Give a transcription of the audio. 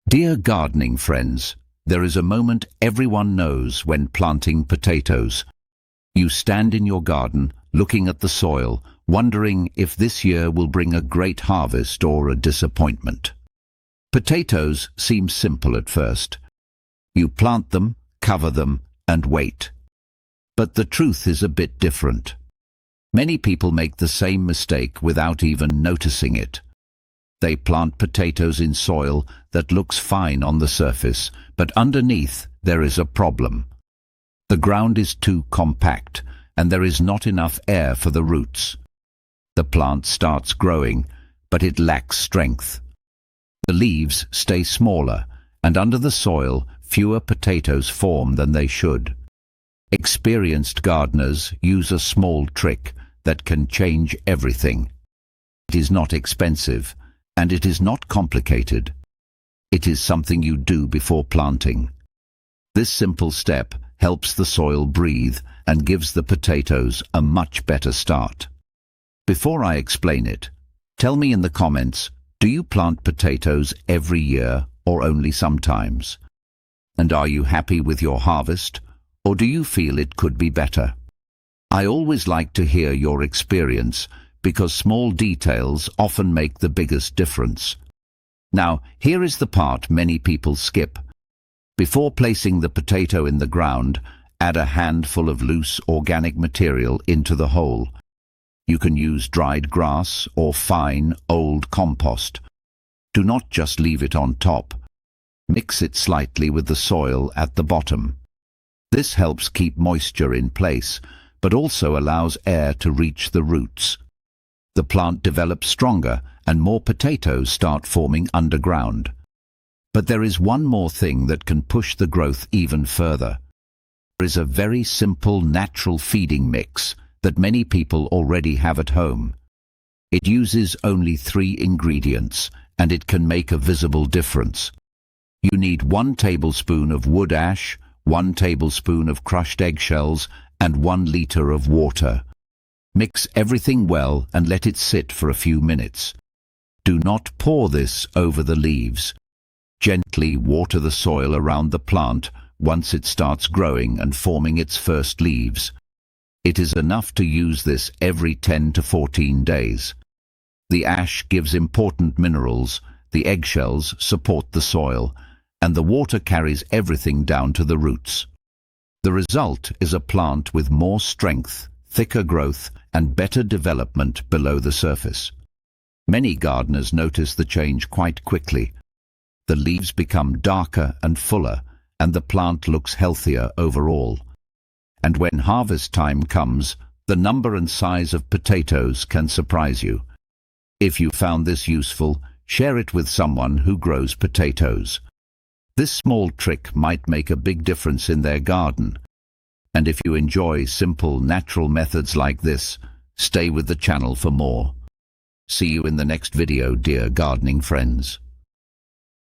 Dear gardening friends, there is a moment everyone knows when planting potatoes. You stand in your garden, looking at the soil, wondering if this year will bring a great harvest or a disappointment. Potatoes seem simple at first. You plant them, cover them, and wait. But the truth is a bit different. Many people make the same mistake without even noticing it. They plant potatoes in soil that looks fine on the surface, but underneath there is a problem. The ground is too compact, and there is not enough air for the roots. The plant starts growing, but it lacks strength. The leaves stay smaller, and under the soil fewer potatoes form than they should. Experienced gardeners use a small trick that can change everything. It is not expensive, and it is not complicated. It is something you do before planting. This simple step helps the soil breathe and gives the potatoes a much better start. Before I explain it, tell me in the comments, do you plant potatoes every year or only sometimes? And are you happy with your harvest, or do you feel it could be better? I always like to hear your experience, because small details often make the biggest difference. Now, here is the part many people skip. Before placing the potato in the ground, add a handful of loose organic material into the hole. You can use dried grass or fine, old compost. Do not just leave it on top. Mix it slightly with the soil at the bottom. This helps keep moisture in place, but also allows air to reach the roots. The plant develops stronger and more potatoes start forming underground. But there is one more thing that can push the growth even further. There is a very simple natural feeding mix that many people already have at home. It uses only 3 ingredients, and it can make a visible difference. You need 1 tablespoon of wood ash, 1 tablespoon of crushed eggshells, and 1 liter of water. Mix everything well and let it sit for a few minutes. Do not pour this over the leaves. Gently water the soil around the plant once it starts growing and forming its first leaves. It is enough to use this every 10 to 14 days. The ash gives important minerals, the eggshells support the soil, and the water carries everything down to the roots. The result is a plant with more strength, thicker growth, and better development below the surface. Many gardeners notice the change quite quickly. The leaves become darker and fuller, and the plant looks healthier overall. And when harvest time comes, the number and size of potatoes can surprise you. If you found this useful, share it with someone who grows potatoes. This small trick might make a big difference in their garden. And if you enjoy simple, natural methods like this, stay with the channel for more. See you in the next video, dear gardening friends.